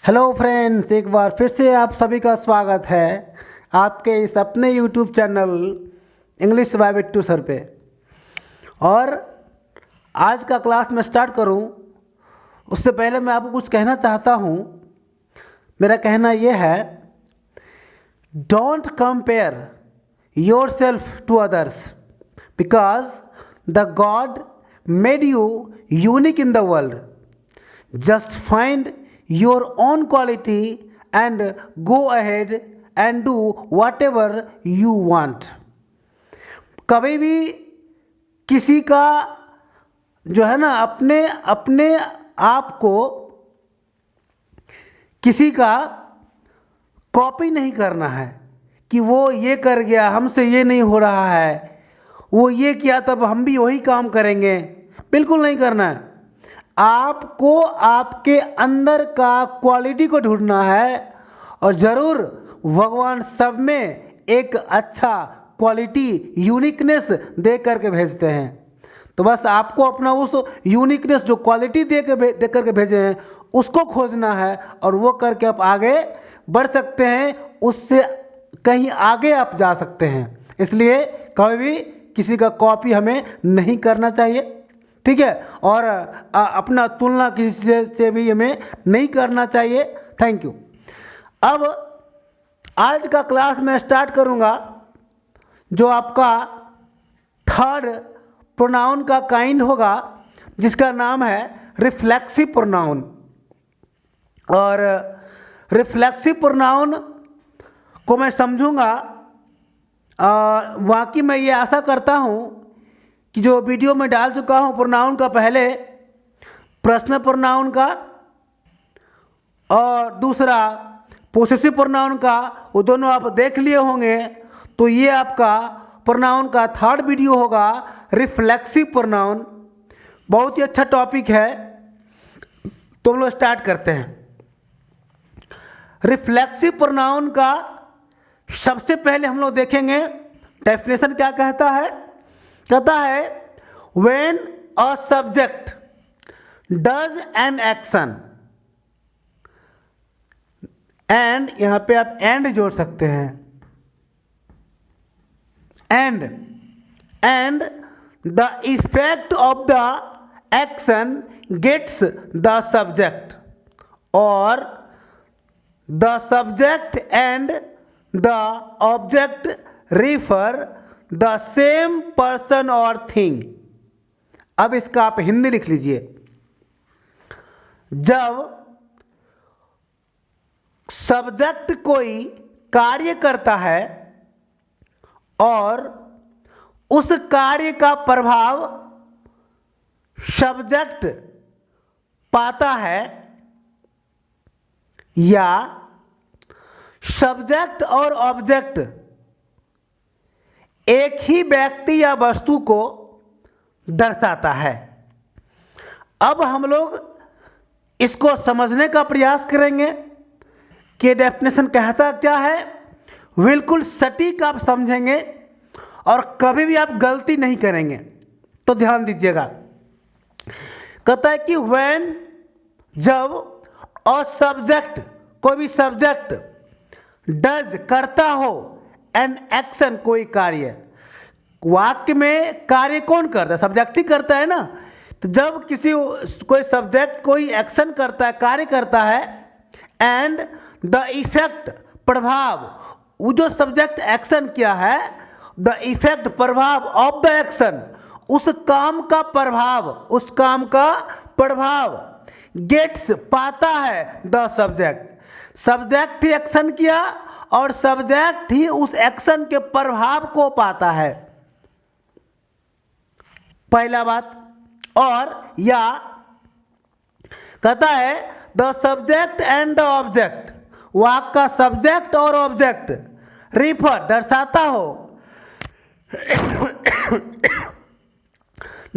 Hello friends, एक बार फिर से आप सभी का स्वागत है आपके इस अपने YouTube channel English by Bittu sir पे। और आज का क्लास मैं स्टार्ट करूं उससे पहले मैं आपको कुछ कहना चाहता हूं। मेरा कहना यह है, don't compare yourself to others because the God made you unique in the world. Just find your own quality and go ahead and do whatever you want। कभी भी किसी का जो है ना अपने आप को किसी का कॉपी नहीं करना है कि वो ये कर गया हमसे ये नहीं हो रहा है, वो ये किया तब हम भी वही काम करेंगे। बिल्कुल नहीं करना है। आपको आपके अंदर का क्वालिटी को ढूंढना है और ज़रूर भगवान सब में एक अच्छा क्वालिटी यूनिकनेस दे करके भेजते हैं। तो बस आपको अपना उस यूनिकनेस जो क्वालिटी दे करके भेजे हैं उसको खोजना है और वो करके आप आगे बढ़ सकते हैं, उससे कहीं आगे आप जा सकते हैं। इसलिए कभी भी किसी का कॉपी हमें नहीं करना चाहिए, ठीक है। और अपना तुलना किसी से भी हमें नहीं करना चाहिए। Thank you. अब आज का क्लास मैं स्टार्ट करूंगा जो आपका थर्ड प्रोनाउन का काइंड होगा, जिसका नाम है रिफ्लेक्सिव प्रोनाउन। और रिफ्लेक्सिव प्रोनाउन को मैं समझूंगा। बाकी मैं ये आशा करता हूँ कि जो वीडियो में डाल चुका हूँ प्रोनाउन का, पहले प्रश्न प्रोनाउन का और दूसरा पोसेसिव प्रोनाउन का, वो दोनों आप देख लिए होंगे। तो ये आपका प्रोनाउन का थर्ड वीडियो होगा, रिफ्लेक्सिव प्रोनाउन। बहुत ही अच्छा टॉपिक है, तो हम लोग स्टार्ट करते हैं। रिफ्लेक्सिव प्रोनाउन का सबसे पहले हम लोग देखेंगे डेफिनेशन क्या कहता है। कहता है when a subject does an action, and यहां पे आप and जोड़ सकते हैं, and the effect of the action gets the subject, or the subject and the object refer the same person और थिंग। अब इसका आप हिंदी लिख लीजिए। जब सब्जेक्ट कोई कार्य करता है और उस कार्य का प्रभाव सब्जेक्ट पाता है, या सब्जेक्ट और ऑब्जेक्ट एक ही व्यक्ति या वस्तु को दर्शाता है। अब हम लोग इसको समझने का प्रयास करेंगे कि डेफिनेशन कहता क्या है। बिल्कुल सटीक आप समझेंगे और कभी भी आप गलती नहीं करेंगे, तो ध्यान दीजिएगा। कहता है कि व्हेन, जब अ सब्जेक्ट, कोई भी सब्जेक्ट डज करता हो एन एक्शन, कोई कार्य। वाक्य में कार्य कौन करता है? सब्जेक्ट ही करता है ना। तो जब कोई सब्जेक्ट कोई एक्शन करता है, कार्य करता है, एंड द इफेक्ट, प्रभाव, वो जो सब्जेक्ट एक्शन किया है, द इफेक्ट, प्रभाव ऑफ द एक्शन, उस काम का प्रभाव, उस काम का प्रभाव गेट्स, पाता है the subject. Subject he action किया और सब्जेक्ट ही उस एक्शन के प्रभाव को पाता है, पहला बात। और या कहता है the subject and the object, वाक्य का सब्जेक्ट और ऑब्जेक्ट रिफर, दर्शाता हो,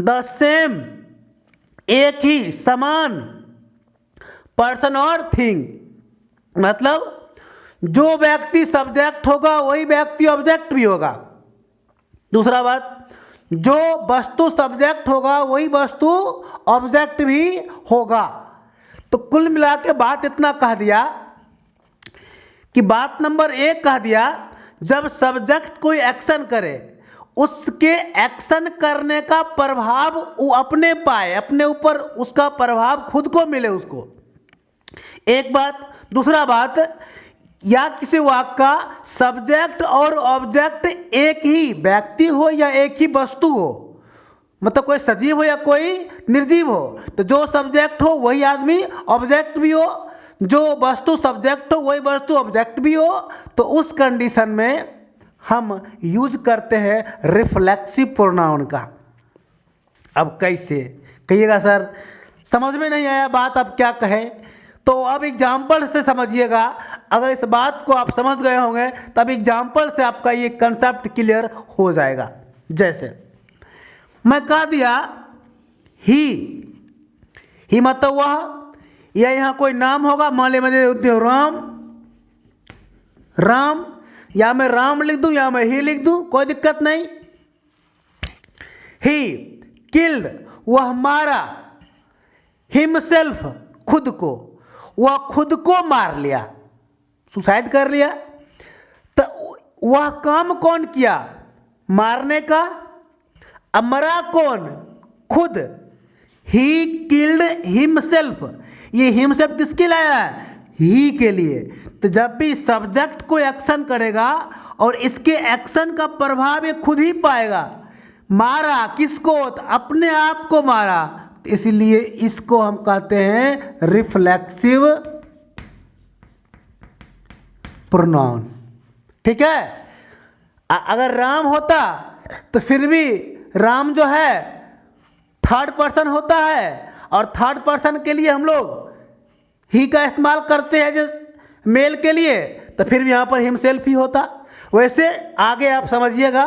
द सेम, एक ही, समान, पर्सन और थिंग। मतलब जो व्यक्ति सब्जेक्ट होगा वही व्यक्ति ऑब्जेक्ट भी होगा। दूसरा बात, जो वस्तु सब्जेक्ट होगा वही वस्तु ऑब्जेक्ट भी होगा। तो कुल मिला के बात इतना कह दिया कि बात नंबर 1 कह दिया, जब सब्जेक्ट कोई एक्शन करे उसके एक्शन करने का प्रभाव वो अपने पाए, अपने ऊपर उसका प्रभाव खुद को मिले उसको, एक बात। दूसरा बात, या किसी वाक्य का सब्जेक्ट और ऑब्जेक्ट एक ही व्यक्ति हो या एक ही वस्तु हो, मतलब कोई सजीव हो या कोई निर्जीव हो, तो जो सब्जेक्ट हो वही आदमी ऑब्जेक्ट भी हो, जो वस्तु सब्जेक्ट हो वही वस्तु ऑब्जेक्ट भी हो, तो उस कंडीशन में हम यूज करते हैं रिफ्लेक्सिव प्रोनाउन का। अब कैसे कहिएगा सर समझ में नहीं आया बात, अब क्या कहे? तो अब एग्जाम्पल से समझिएगा। अगर इस बात को आप समझ गए होंगे तब एग्जाम्पल से आपका ये कंसेप्ट क्लियर हो जाएगा। जैसे मैं कह दिया ही मतलब वह, या यहाँ कोई नाम होगा, मान लीजिए मैं दे देती हूँ राम, या मैं राम लिख दूँ या मैं ही लिख दूँ, कोई दिक्कत नहीं। ही किल्ड, वह मारा, हिमसेल्फ, खुद को, वह खुद को मार लिया, सुसाइड कर लिया। तो वह काम कौन किया? मारने का। अब मरा कौन? खुद। ही किल्ड हिमसेल्फ, ये हिमसेल्फ किसके लाया है? ही के लिए। तो जब भी सब्जेक्ट को एक्शन करेगा और इसके एक्शन का प्रभाव ये खुद ही पाएगा। मारा किसको? तो अपने आप को मारा, इसलिए इसको हम कहते हैं रिफ्लेक्सिव प्रोनाउन। ठीक है। अगर राम होता तो फिर भी राम जो है थर्ड पर्सन होता है, और थर्ड पर्सन के लिए हम लोग ही का इस्तेमाल करते हैं जो मेल के लिए, तो फिर भी यहाँ पर हिमसेल्फ ही होता। वैसे आगे आप समझिएगा,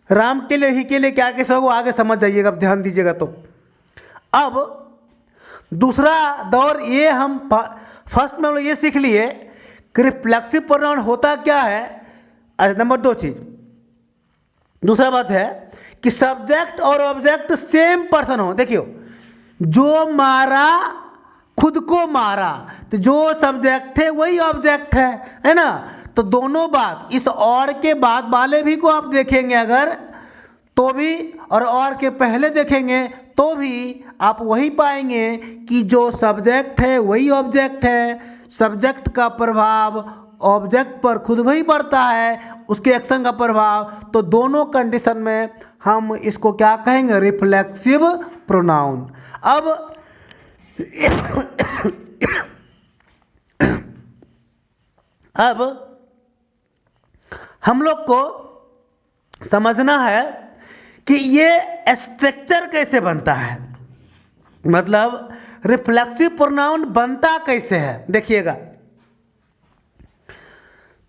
राम के लिए ही के लिए क्या कैसे होगा आगे समझ जाइएगा, ध्यान दीजिएगा। तो अब दूसरा दौर ये हम फर्स्ट में हम लोग ये सीख लिए कि रिफ्लेक्सिव प्रोनाउन होता क्या है। नंबर 2 चीज, दूसरा बात है कि सब्जेक्ट और ऑब्जेक्ट सेम पर्सन हो। देखियो, जो मारा, खुद को मारा, तो जो सब्जेक्ट है वही ऑब्जेक्ट है ना। तो दोनों बात, इस और के बाद वाले भी को आप देखेंगे अगर तो भी, और के पहले देखेंगे तो भी आप वही पाएंगे कि जो सब्जेक्ट है वही ऑब्जेक्ट है, सब्जेक्ट का प्रभाव ऑब्जेक्ट पर खुद वही पड़ता है, उसके एक्शन का प्रभाव। तो दोनों कंडीशन में हम इसको क्या कहेंगे? Reflexive pronoun. अब हम लोग को समझना है कि ये स्ट्रक्चर कैसे बनता है, मतलब रिफ्लेक्सिव प्रोनाउन बनता कैसे है। देखिएगा,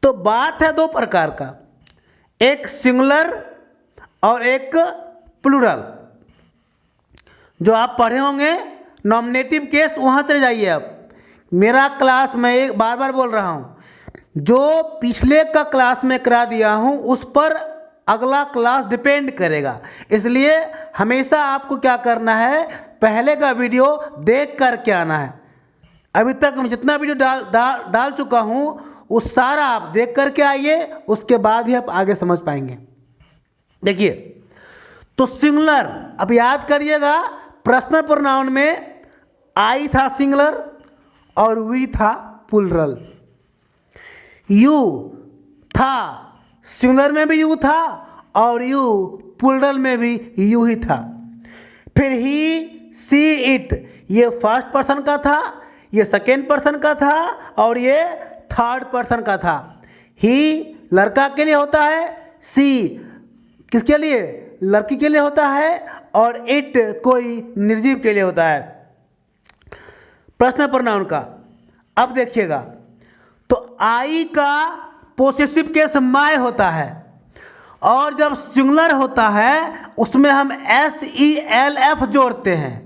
तो बात है 2 प्रकार का, एक सिंगुलर और एक प्लूरल। जो आप पढ़े होंगे नॉमिनेटिव केस, वहाँ चले जाइए। अब मेरा क्लास मैं एक बार बार बोल रहा हूँ, जो पिछले का क्लास में करा दिया हूँ उस पर अगला क्लास डिपेंड करेगा। इसलिए हमेशा आपको क्या करना है, पहले का वीडियो देख कर के आना है। अभी तक मैं जितना वीडियो डाल चुका हूँ वो सारा आप देख कर के आइए, उसके बाद ही आप आगे समझ पाएंगे। देखिए, तो सिंगुलर, अब याद करिएगा, पर्सनल प्रोनाउन में आई था सिंगुलर और वी था प्लूरल। यू था, सिंगुलर में भी यू था और यू प्लूरल में भी यू ही था। फिर ही, सी, इट, ये फर्स्ट पर्सन का था, ये सेकेंड पर्सन का था और ये थर्ड पर्सन का था। ही लड़का के लिए होता है, सी किसके लिए? लड़की के लिए होता है, और इट कोई निर्जीव के लिए होता है पर्सनल प्रोनाउन का। अब देखिएगा, तो आई का पोसेसिव केस माय होता है, और जब सिंगुलर होता है उसमें हम SELF जोड़ते हैं,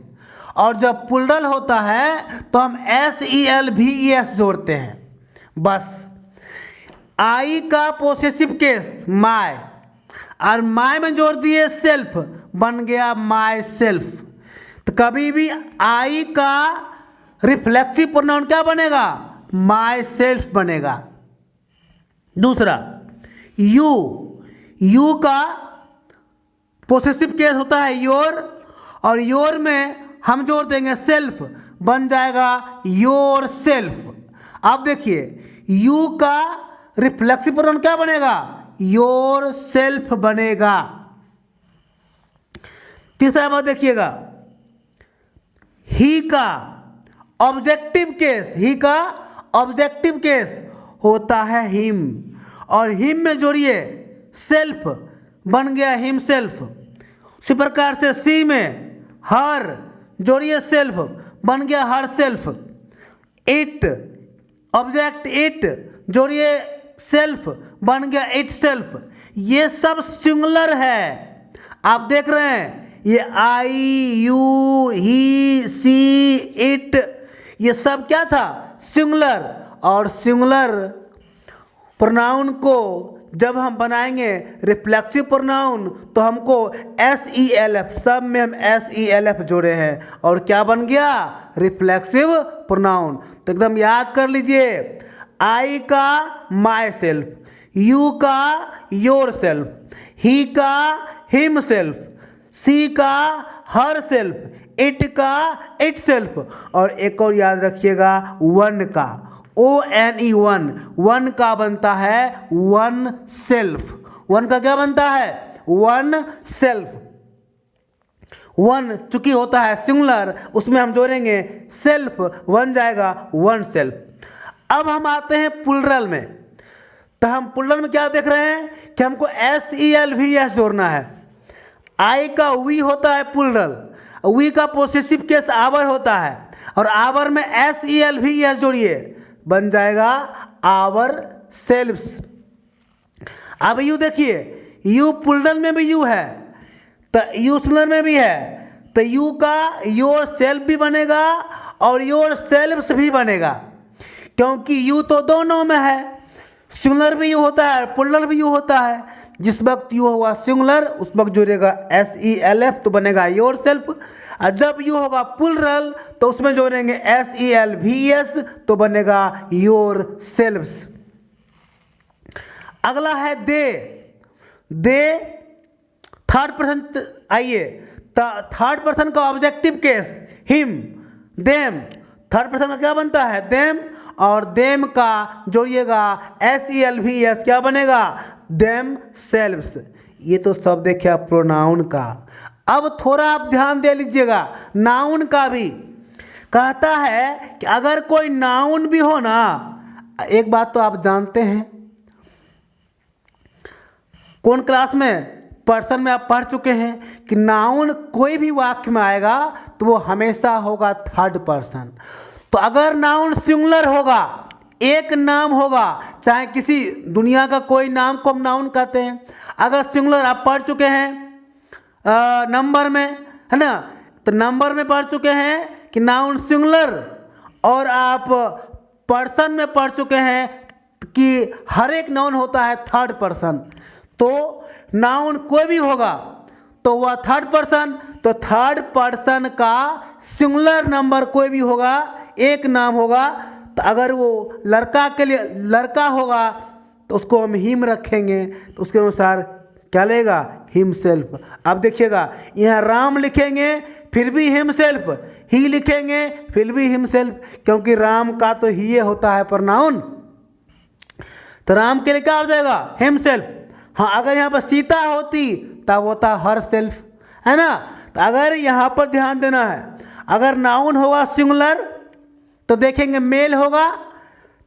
और जब प्लूरल होता है तो हम SELVES जोड़ते हैं। बस आई का पोसेसिव केस माय, और माय में जोड़ दिए सेल्फ, बन गया माय सेल्फ। तो कभी भी आई का रिफ्लेक्सिव प्रोनाउन क्या बनेगा? माई सेल्फ बनेगा। दूसरा, यू का पोसेसिव केस होता है योर, और योर में हम जोड़ देंगे सेल्फ, बन जाएगा योर सेल्फ। अब देखिए यू का रिफ्लेक्सिव प्रोनाउन क्या बनेगा? योर सेल्फ बनेगा। तीसरा बात देखिएगा, ही का ऑब्जेक्टिव केस, ही का ऑब्जेक्टिव केस होता है हिम, और हिम में जोड़िए सेल्फ, बन गया हिम सेल्फ। उसी प्रकार से सी में हर जोड़िए सेल्फ, बन गया her self. It object it जोड़िए सेल्फ, बन गया इट सेल्फ। ये सब सिंगुलर है। आप देख रहे हैं ये आई, यू, ही, सी, इट, ये सब क्या था? सिंगुलर। और सिंगुलर प्रोनाउन को जब हम बनाएंगे रिफ्लेक्सिव प्रोनाउन तो हमको SELF, सब में हम SELF जोड़े हैं और क्या बन गया? Reflexive pronoun. तो एकदम याद कर लीजिए, आई का माई सेल्फ, यू का योर सेल्फ, ही का हिम सेल्फ, सी का हर सेल्फ, इट का इट सेल्फ, और एक और याद रखिएगा वन का, ONE वन का बनता है वन सेल्फ। वन का क्या बनता है? One self. वन चूंकि होता है सिंगुलर, उसमें हम जोड़ेंगे सेल्फ, बन जाएगा वन सेल्फ। अब हम आते हैं प्लुरल में। तो हम प्लुरल में क्या देख रहे हैं कि हमको SELVS जोड़ना है। आई का वी होता है प्लुरल, वी का पोसेसिव केस आवर होता है, और आवर में SELVS जोड़िए, बन जाएगा आवर सेल्व्स। अब यू देखिए, यू प्लुरल में भी यू है, तो यू सिंगुलर में भी है, तो यू का योर सेल्फ भी बनेगा और योर सेल्व्स भी बनेगा, क्योंकि यू तो दोनों में है। सिंगुलर भी यू होता है, प्लुरल भी यू होता है। जिस वक्त यू होगा सिंगुलर उस वक्त जोड़ेगा SELF, तो बनेगा योर सेल्फ। और जब यू होगा प्लुरल तो उसमें जोड़ेंगे SELVS, तो बनेगा योर सेल्व्स। अगला है दे थर्ड पर्सन। आइए, थर्ड पर्सन का objective case him, them, third person का क्या बनता है? देम, और देम का जोड़िएगा SELVS, क्या बनेगा? Them selves. ये तो सब देखिए प्रोनाउन का। अब थोड़ा आप ध्यान दे लीजिएगा नाउन का भी। कहता है कि अगर कोई नाउन भी हो ना, एक बात तो आप जानते हैं, कौन क्लास में, पर्सन में आप पढ़ चुके हैं कि नाउन कोई भी वाक्य में आएगा तो वो हमेशा होगा थर्ड पर्सन। तो अगर नाउन सिंगुलर होगा, एक नाम होगा, चाहे किसी दुनिया का कोई नाम को हम नाउन कहते हैं, अगर सिंगुलर आप पढ़ चुके हैं नंबर में, है ना, तो नंबर में पढ़ चुके हैं कि नाउन सिंगुलर, और आप पर्सन में पढ़ चुके हैं कि हर एक नाउन होता है थर्ड पर्सन। तो नाउन कोई भी होगा तो वह थर्ड पर्सन, तो थर्ड पर्सन का सिंगुलर नंबर कोई भी होगा, एक नाम होगा, तो अगर वो लड़का के लिए लड़का होगा तो उसको हम हिम रखेंगे, तो उसके अनुसार क्या लेगा? Him self. अब देखिएगा यहाँ राम लिखेंगे फिर भी हिम सेल्फ, ही लिखेंगे फिर भी हिम सेल्फ, क्योंकि राम का तो ही होता है प्रोनाउन, तो राम के लिए क्या हो जाएगा? Him self. हाँ, अगर यहाँ पर सीता होती तब होता हर सेल्फ, है ना। तो अगर यहाँ पर ध्यान देना है, अगर नाउन होगा सिंगुलर तो देखेंगे मेल होगा,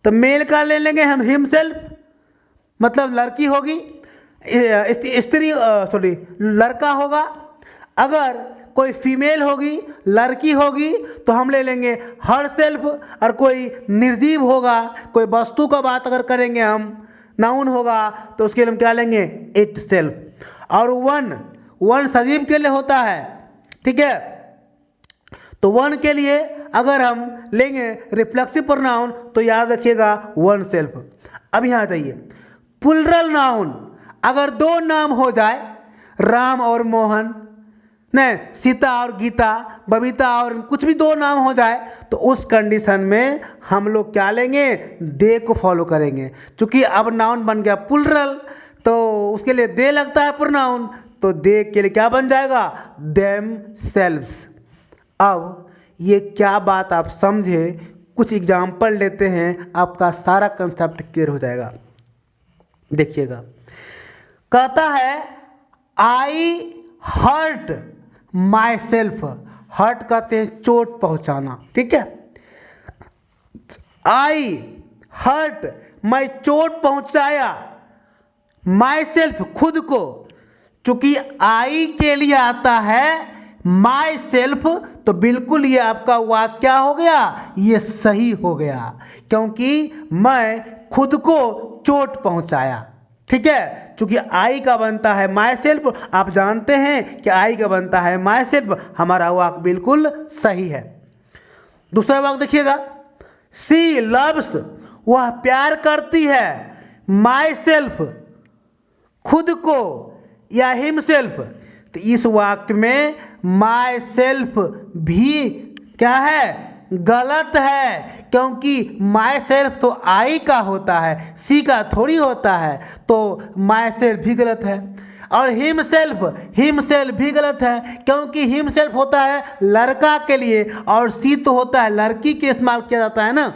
तो मेल का ले लेंगे हम हिम सेल्फ, मतलब लड़की होगी, स्त्री सॉरी लड़का होगा। अगर कोई फीमेल होगी, लड़की होगी, तो हम ले लेंगे हर सेल्फ। और कोई निर्जीव होगा, कोई वस्तु का बात अगर करेंगे हम, नाउन होगा, तो उसके लिए हम क्या लेंगे? It self. और वन सजीव के लिए होता है, ठीक है। तो वन के लिए अगर हम लेंगे रिफ्लेक्सिव प्रोनाउन तो याद रखिएगा वन सेल्फ। अब यहाँ जाइए, प्लुरल नाउन अगर दो नाम हो जाए, राम और मोहन, नहीं, सीता और गीता, बबीता और कुछ भी दो नाम हो जाए तो उस कंडीशन में हम लोग क्या लेंगे, दे को फॉलो करेंगे। चूंकि अब नाउन बन गया प्लूरल तो उसके लिए दे लगता है प्रोनाउन, तो दे के लिए क्या बन जाएगा, देम सेल्व्स। अब ये क्या बात आप समझे, कुछ एग्जाम्पल लेते हैं, आपका सारा कंसेप्ट क्लियर हो जाएगा। देखिएगा, कहता है आई हर्ट माई सेल्फ। हर्ट कहते हैं चोट पहुंचाना, ठीक है। आई हर्ट, मैं चोट पहुंचाया, माई सेल्फ खुद को। चूंकि आई के लिए आता है माई सेल्फ तो बिल्कुल ये आपका वाक्य क्या हो गया, ये सही हो गया, क्योंकि मैं खुद को चोट पहुंचाया, ठीक है। चूंकि आई का बनता है माई सेल्फ, आप जानते हैं कि आई का बनता है माई सेल्फ, हमारा वाक्य बिल्कुल सही है। दूसरा वाक्य देखिएगा, सी लव्स, वह प्यार करती है, माई सेल्फ खुद को या हिम सेल्फ। तो इस वाक्य में माई सेल्फ भी क्या है, गलत है, क्योंकि माई सेल्फ तो आई का होता है, सी का थोड़ी होता है, तो माई सेल्फ भी गलत है। और हिम सेल्फ भी गलत है, क्योंकि हिम सेल्फ होता है लड़का के लिए और सी तो होता है लड़की के इस्तेमाल किया जाता है ना।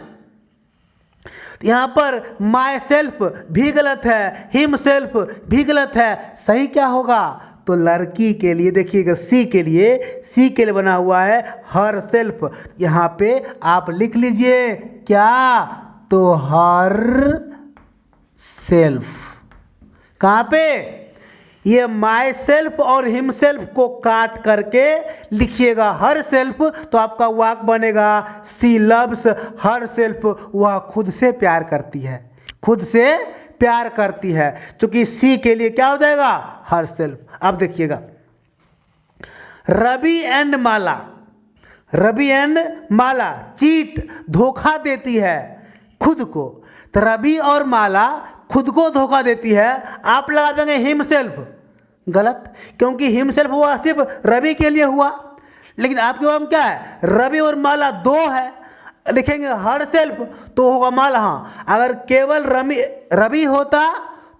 यहाँ पर माई सेल्फ भी गलत है, हिम सेल्फ भी गलत है, सही क्या होगा, तो लड़की के लिए देखिएगा, सी के लिए बना हुआ है हर सेल्फ। यहाँ पे आप लिख लीजिए क्या, तो हर सेल्फ। कहाँ पे, ये माई सेल्फ और हिम सेल्फ को काट करके लिखिएगा हर सेल्फ, तो आपका वाक्य बनेगा सी लव्स हर सेल्फ, वह खुद से प्यार करती है, खुद से प्यार करती है। चूंकि सी के लिए क्या हो जाएगा, हर सेल्फ। अब देखिएगा, रवि एंड माला चीट, धोखा देती है खुद को। तो रवि और माला खुद को धोखा देती है, आप लगा देंगे हिम सेल्फ, गलत, क्योंकि हिम सेल्फ हुआ सिर्फ रवि के लिए हुआ, लेकिन आपके पास क्या है, रवि और माला दो है, लिखेंगे हर सेल्फ तो होगा माला। हाँ, अगर केवल रवि होता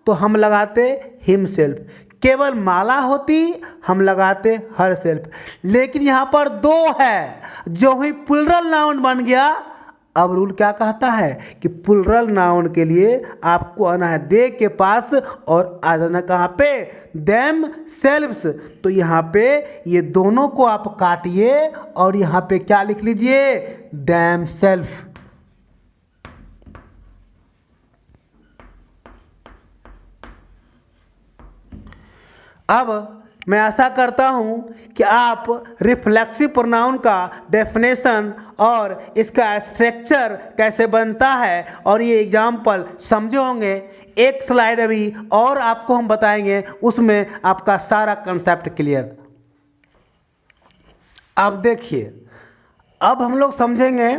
तो हम लगाते हिम सेल्फ, केवल माला होती हम लगाते हर सेल्फ, लेकिन यहाँ पर दो है, जो ही प्लूरल नाउन बन गया। अब रूल क्या कहता है कि प्लूरल नाउन के लिए आपको आना है दे के पास और आ जाना कहाँ पे, देम सेल्व्स। तो यहाँ पे ये दोनों को आप काटिए और यहाँ पे क्या लिख लीजिए, देम सेल्फ। अब मैं आशा करता हूँ कि आप रिफ्लेक्सिव प्रोनाउन का डेफिनेशन और इसका स्ट्रक्चर कैसे बनता है और ये एग्जाम्पल समझे होंगे। एक स्लाइड अभी और आपको हम बताएंगे, उसमें आपका सारा कंसेप्ट क्लियर। अब देखिए, अब हम लोग समझेंगे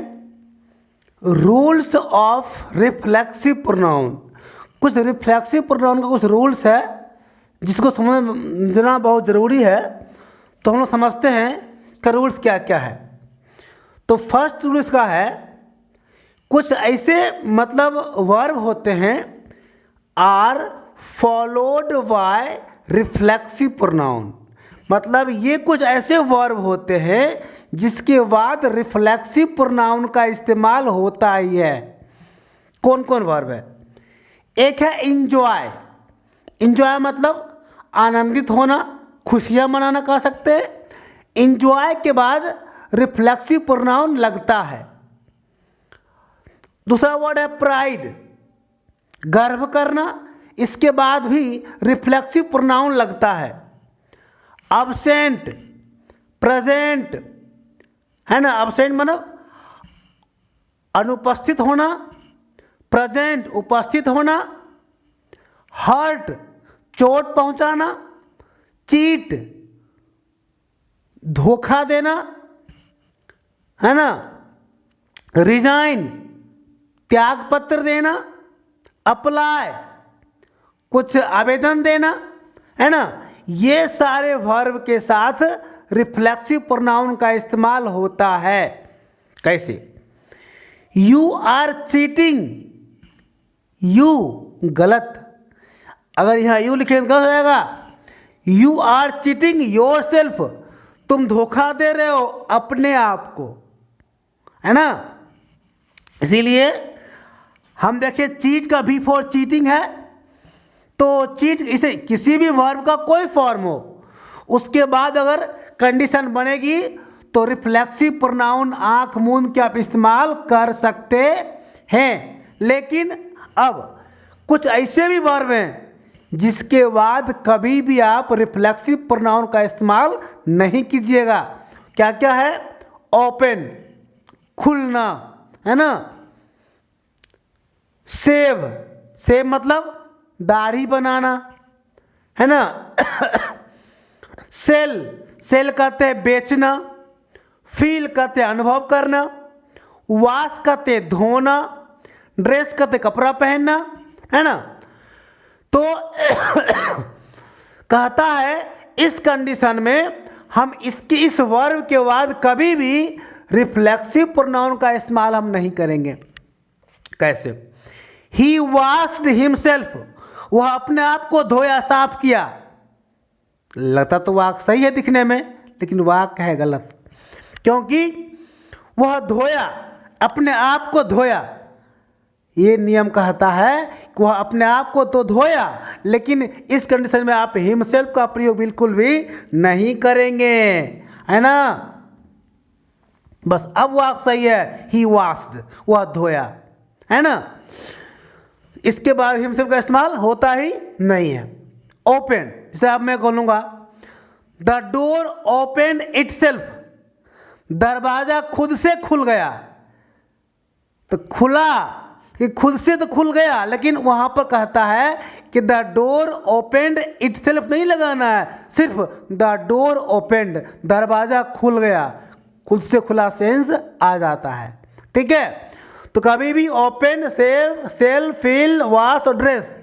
रूल्स ऑफ रिफ्लेक्सिव प्रोनाउन। कुछ रिफ्लेक्सिव प्रोनाउन का कुछ रूल्स है जिसको समझना बहुत ज़रूरी है, तो हम लोग समझते हैं कि रूल्स क्या क्या है। तो फर्स्ट रूल इसका है, कुछ ऐसे मतलब वर्ब होते हैं are followed by reflexive pronoun, मतलब ये कुछ ऐसे वर्ब होते हैं जिसके बाद रिफ्लेक्सिव प्रोनाउन का इस्तेमाल होता ही है। कौन कौन वर्ब है, एक है इंजॉय। इंजॉय मतलब आनंदित होना, खुशियाँ मनाना कह सकते हैं। इंजॉय के बाद रिफ्लेक्सिव प्रोनाउन लगता है। दूसरा वर्ड है प्राइड, गर्व करना, इसके बाद भी रिफ्लेक्सिव प्रोनाउन लगता है। अब्सेंट, प्रेजेंट है ना, अब्सेंट मतलब अनुपस्थित होना, प्रेजेंट उपस्थित होना। हर्ट चोट पहुंचाना, चीट धोखा देना है ना, रिजाइन त्याग पत्र देना, अप्लाई कुछ आवेदन देना है ना, ये सारे वर्ब के साथ रिफ्लेक्सिव प्रोनाउन का इस्तेमाल होता है। कैसे? यू आर चीटिंग, यू गलत, अगर यहाँ यू लिखे तो गलत हो जाएगा। You are cheating yourself, तुम धोखा दे रहे हो अपने आप को, है ना। इसीलिए हम देखिए चीट का भी फॉर चीटिंग है, तो चीट इसे किसी भी वर्ब का कोई फॉर्म हो उसके बाद अगर कंडीशन बनेगी तो रिफ्लेक्सिव प्रोनाउन आंख मूंद के आप इस्तेमाल कर सकते हैं। लेकिन अब कुछ ऐसे भी वर्ब हैं जिसके बाद कभी भी आप रिफ्लेक्सिव प्रोनाउन का इस्तेमाल नहीं कीजिएगा। क्या क्या है? ओपन, खुलना, है ना। सेव, सेव मतलब दाढ़ी बनाना, है ना। सेल, सेल कहते हैं बेचना। फील कहते हैं अनुभव करना। वॉश कहते हैं धोना। ड्रेस कहते कपड़ा पहनना, है ना। तो कहता है इस कंडीशन में हम इसके इस वर्ब के बाद कभी भी रिफ्लेक्सिव प्रोनाउन का इस्तेमाल हम नहीं करेंगे। कैसे? ही वॉश्ड हिमसेल्फ, वह अपने आप को धोया, साफ किया। लगता तो वाक्य सही है दिखने में, लेकिन वाक्य है गलत, क्योंकि वह धोया, अपने आप को धोया। ये नियम कहता है कि वह अपने आप को तो धोया, लेकिन इस कंडीशन में आप हिमसेल्फ का प्रयोग बिल्कुल भी नहीं करेंगे, है ना। बस अब वाक्य सही है, ही वॉश्ड, वह धोया, है ना। इसके बाद हिमसेल्फ का इस्तेमाल होता ही नहीं है। ओपन, जैसे अब मैं बोलूँगा द डोर ओपन इटसेल्फ, दरवाजा खुद से खुल गया। तो खुला कि खुद से तो खुल गया, लेकिन वहाँ पर कहता है कि द डोर ओपेंड इटसेल्फ नहीं लगाना है, सिर्फ द डोर ओपेंड, दरवाजा खुल गया, खुद से खुला सेंस आ जाता है। ठीक है, तो कभी भी open, save, sell, feel, wash और ड्रेस,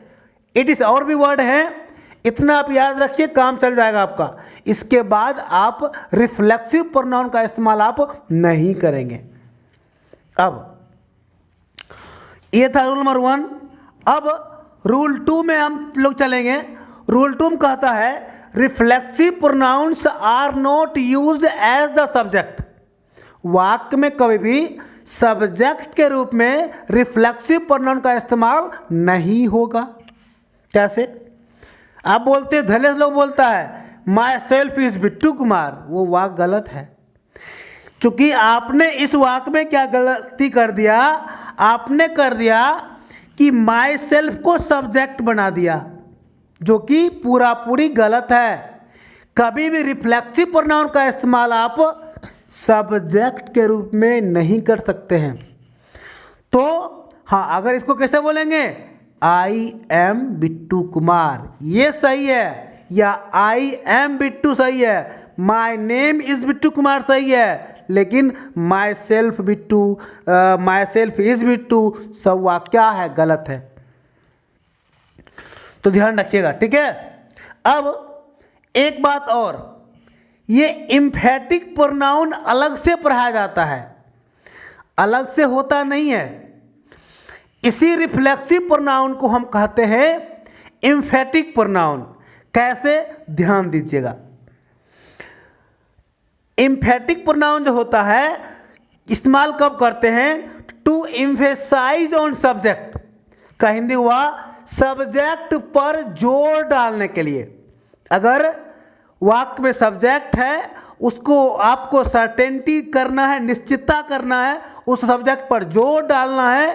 इट इज और भी वर्ड हैं, इतना आप याद रखिए, काम चल जाएगा आपका। इसके बाद आप रिफ्लेक्सिव प्रोनाउन का इस्तेमाल आप नहीं करेंगे। अब ये था रूल नंबर 1। अब रूल 2 में हम लोग चलेंगे। रूल 2 में कहता है reflexive pronouns are not used as the subject. वाक्य में कभी भी सब्जेक्ट के रूप में रिफ्लेक्सिव प्रोनाउन का इस्तेमाल नहीं होगा। कैसे? आप बोलते हैं, धैर्य लोग बोलता है my self is Bittu Kumar, वो वाक्य गलत है। चूंकि आपने इस वाक्य में क्या गलती कर दिया, आपने कर दिया कि माई सेल्फ को सब्जेक्ट बना दिया, जो कि पूरा पूरी गलत है। कभी भी रिफ्लेक्सिव प्रोनाउन का इस्तेमाल आप सब्जेक्ट के रूप में नहीं कर सकते हैं। तो हाँ, अगर इसको कैसे बोलेंगे, आई एम बिट्टू कुमार, ये सही है, या आई एम बिट्टू सही है, my name is Bittu Kumar सही है, लेकिन my self Bittu, my self is Bittu सब वाक्य क्या है, गलत है। तो ध्यान रखिएगा, ठीक है। अब एक बात और, ये इम्फेटिक प्रोनाउन अलग से पढ़ाया जाता है, अलग से होता नहीं है। इसी रिफ्लेक्सिव प्रोनाउन को हम कहते हैं इम्फेटिक प्रोनाउन। कैसे? ध्यान दीजिएगा। इम्फेटिक प्रोनाउन जो होता है इस्तेमाल कब करते हैं, टू एम्फेसाइज ऑन सब्जेक्ट, का हिंदी हुआ सब्जेक्ट पर जोर डालने के लिए। अगर वाक्य में सब्जेक्ट है, उसको आपको सर्टेनिटी करना है, निश्चितता करना है, उस सब्जेक्ट पर जोर डालना है,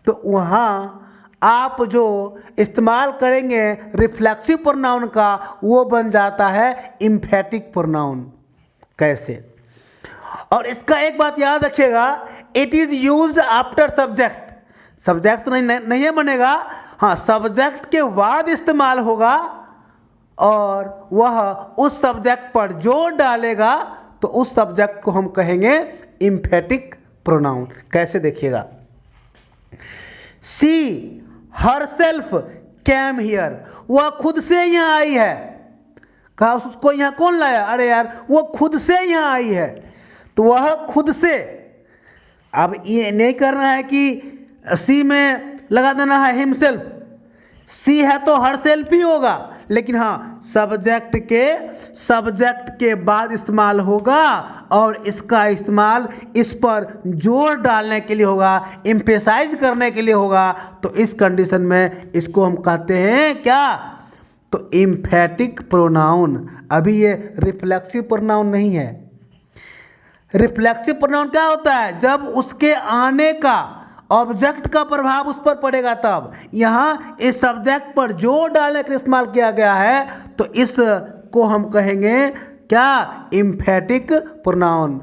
तो वहाँ आप जो इस्तेमाल करेंगे रिफ्लेक्सिव प्रोनाउन का, वो बन जाता है इम्फेटिक प्रोनाउन। कैसे? और इसका एक बात याद रखिएगा, it is used after subject. Subject तो नहीं बनेगा, हाँ सब्जेक्ट के बाद इस्तेमाल होगा, और वह उस सब्जेक्ट पर जोर डालेगा, तो उस सब्जेक्ट को हम कहेंगे इम्फेटिक प्रोनाउन। कैसे? देखिएगा, सी हरसेल्फ कैम हियर, वह खुद से यहाँ आई है। कहा उसको यहाँ कौन लाया? अरे यार वो खुद से यहाँ आई है, तो वह खुद से। अब ये नहीं करना है कि सी में लगा देना है हिमसेल्फ, सी है तो हर सेल्फ ही होगा, लेकिन हाँ सब्जेक्ट के बाद इस्तेमाल होगा, और इसका इस्तेमाल इस पर जोर डालने के लिए होगा, एम्फेसाइज करने के लिए होगा। तो इस कंडीशन में इसको हम कहते हैं क्या? तो एम्फेटिक प्रोनाउन। अभी ये रिफ्लेक्सिव प्रोनाउन नहीं है। रिफ्लेक्सिव प्रोनाउन क्या होता है? जब उसके आने का ऑब्जेक्ट का प्रभाव उस पर पड़ेगा तब। यहाँ इस सब्जेक्ट पर जोर डालने के लिए इस्तेमाल किया गया है, तो इसको हम कहेंगे क्या? Emphatic pronoun.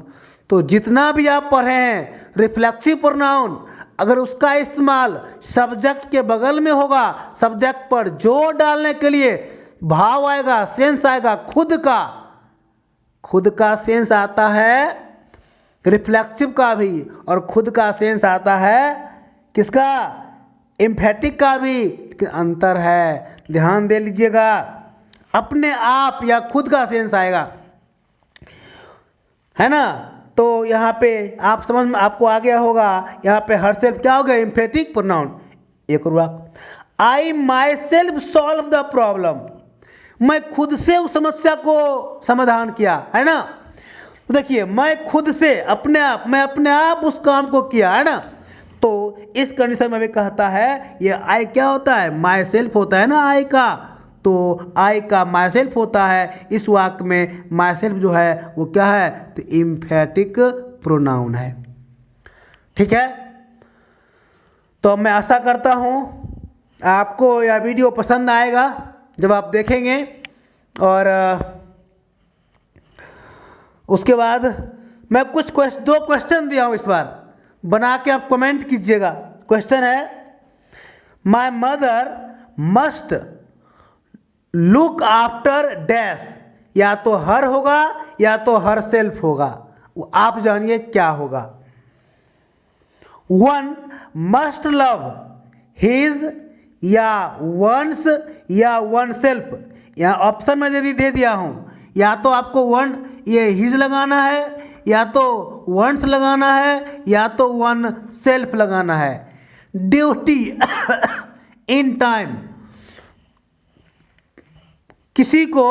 तो जितना भी आप पढ़े हैं रिफ्लेक्सिव प्रोनाउन, अगर उसका इस्तेमाल सब्जेक्ट के बगल में होगा, सब्जेक्ट पर जोर डालने के लिए, भाव आएगा, सेंस आएगा, खुद का सेंस आता है रिफ्लेक्सिव का भी, और खुद का सेंस आता है किसका? एम्फेटिक का भी। अंतर है, ध्यान दे लीजिएगा। अपने आप या खुद का सेंस आएगा, है ना? तो यहाँ पे आप समझ में आपको आ गया होगा। यहाँ पे हर सेल्फ क्या हो गया? Emphatic pronoun. एक और बात, I myself solve the problem. मैं खुद से उस समस्या को समाधान किया, है ना? तो देखिए, मैं खुद से मैं अपने आप उस काम को किया, है ना? तो इस कंडीशन में भी कहता है ये आई क्या होता है? माई सेल्फ होता है ना आई का, तो आई का माई सेल्फ होता है। इस वाक्य में माई सेल्फ जो है वो क्या है? तो एम्फेटिक प्रोनाउन है। ठीक है, तो मैं आशा करता हूँ आपको यह वीडियो पसंद आएगा जब आप देखेंगे, और उसके बाद मैं दो क्वेश्चन दिया हूँ, इस बार बना के आप कमेंट कीजिएगा। क्वेश्चन है, my mother must look after dash. या तो हर होगा या तो हर सेल्फ होगा, वो आप जानिए क्या होगा। 1 मस्ट लव हिज, या वंस, या वन सेल्फ। यहाँ ऑप्शन में यदि दे दिया हूँ, या तो आपको वन ये हिज लगाना है, या तो वंस लगाना है, या तो वन सेल्फ लगाना है। ड्यूटी इन टाइम, किसी को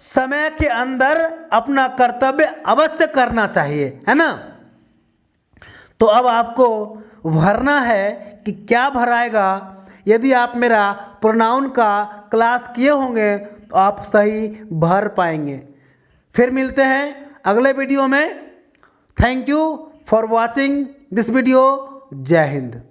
समय के अंदर अपना कर्तव्य अवश्य करना चाहिए, है ना? तो अब आपको भरना है कि क्या भराएगा। यदि आप मेरा प्रोनाउन का क्लास किए होंगे तो आप सही भर पाएंगे। फिर मिलते हैं अगले वीडियो में। Thank you for watching this video. जय हिंद।